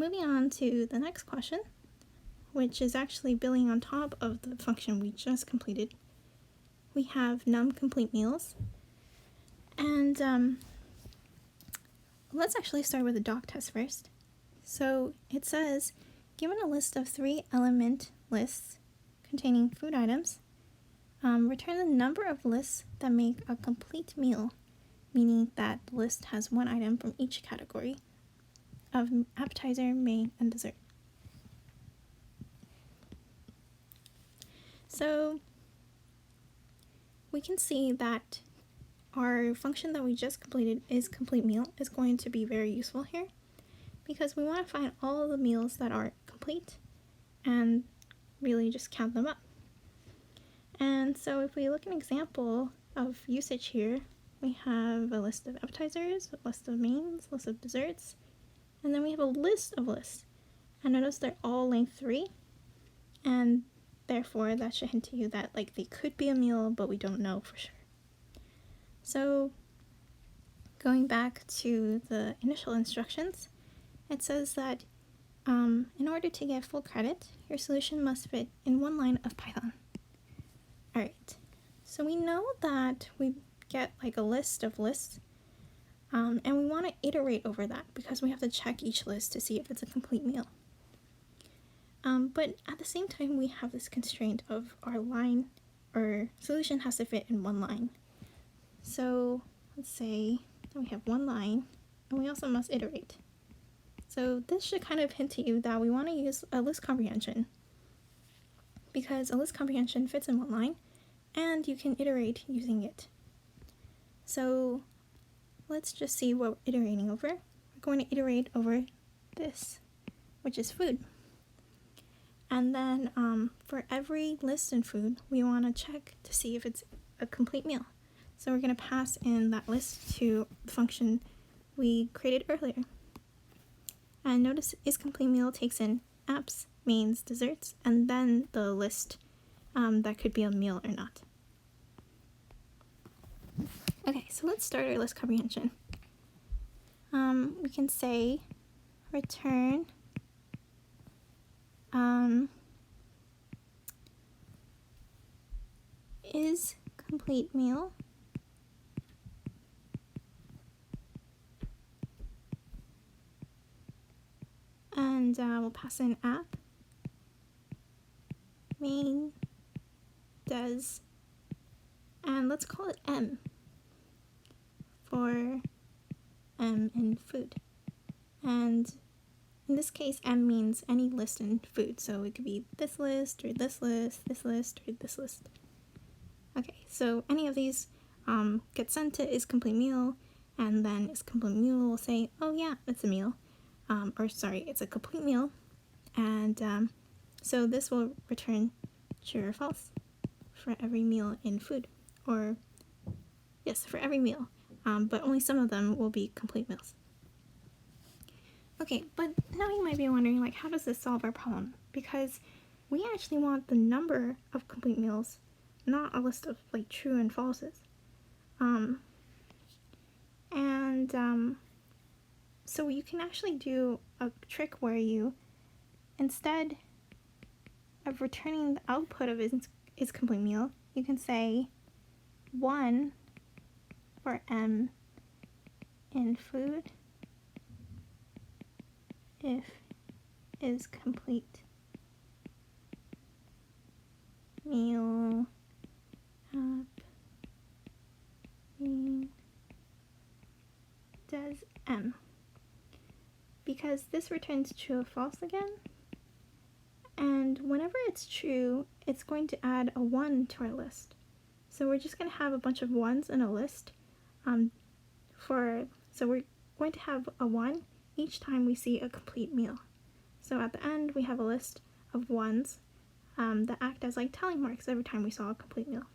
moving on to the next question, which is actually building on top of the function we just completed. We have num complete meals, and let's actually start with the doc test first. So it says, given a list of 3 element lists containing food items, return the number of lists that make a complete meal, meaning that the list has 1 item from each category of appetizer, main, and dessert. So we can see that our function that we just completed, is complete meal, is going to be very useful here because we want to find all the meals that are complete and really just count them up. And so if we look at an example of usage here, we have a list of appetizers, a list of mains, a list of desserts, and then we have a list of lists. And notice they're all length 3, and therefore that should hint to you that like they could be a meal, but we don't know for sure. So going back to the initial instructions, it says that in order to get full credit, your solution must fit in 1 line of Python. Alright, so we know that we get like a list of lists, and we want to iterate over that because we have to check each list to see if it's a complete meal. But at the same time, we have this constraint of our line or solution has to fit in 1 line. So let's say that we have 1 line, and we also must iterate. So this should kind of hint to you that we want to use a list comprehension, because a list comprehension fits in 1 line, and you can iterate using it. So let's just see what we're iterating over. We're going to iterate over this, which is food. And then for every list in food, we want to check to see if it's a complete meal. So we're going to pass in that list to the function we created earlier. And notice isCompleteMeal takes in apps, mains, desserts, and then the list that could be a meal or not. Okay, so let's start our list comprehension. We can say return is complete meal and we'll pass in app, main, does, and let's call it M for M in food. And in this case, M means any list in food, so it could be this list, or this list, this list, or this list. Okay, so any of these get sent to isCompleteMeal, and then isCompleteMeal will say, oh yeah, it's a meal, it's a complete meal, and so this will return true or false for every meal in food, or yes, for every meal, but only some of them will be complete meals. Okay, but now you might be wondering, like, how does this solve our problem? Because we actually want the number of complete meals, not a list of like true and falses. So you can actually do a trick where you, instead of returning the output of isCompleteMeal, you can say 1 for M in food if is complete meal app does M, because this returns true or false again, and whenever it's true, it's going to add a 1 to our list. So we're just going to have a bunch of 1s in a list. So we're going to have a 1 each time we see a complete meal. So at the end, we have a list of 1s that act as like tally marks every time we saw a complete meal.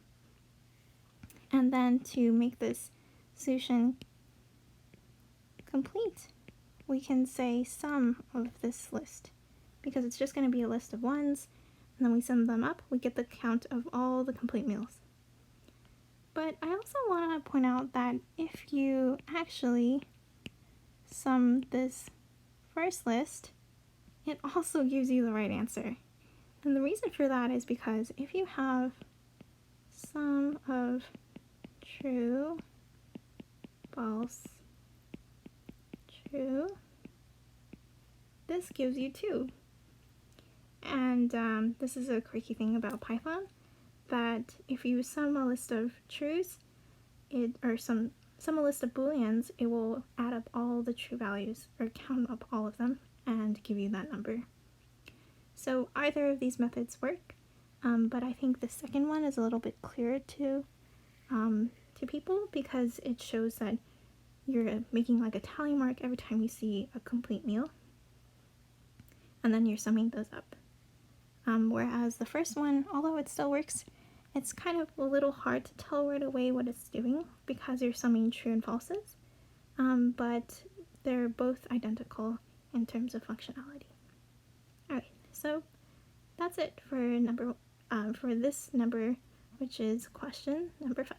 And then to make this solution complete, we can say sum of this list, because it's just going to be a list of 1s, and then we sum them up, we get the count of all the complete meals. But I also want to point out that if you actually sum this first list it also gives you the right answer. And the reason for that is because if you have sum of true, false, true, this gives you 2. And this is a quirky thing about Python, that if you sum a list of trues, sum a list of booleans, it will add up all the true values, or count up all of them, and give you that number. So either of these methods work, but I think the second one is a little bit clearer to people, because it shows that you're making like a tally mark every time you see a complete meal, and then you're summing those up. Whereas the first one, although it still works, it's kind of a little hard to tell right away what it's doing because you're summing true and falses, but they're both identical in terms of functionality. Alright, so that's it for for this number, which is question number 5.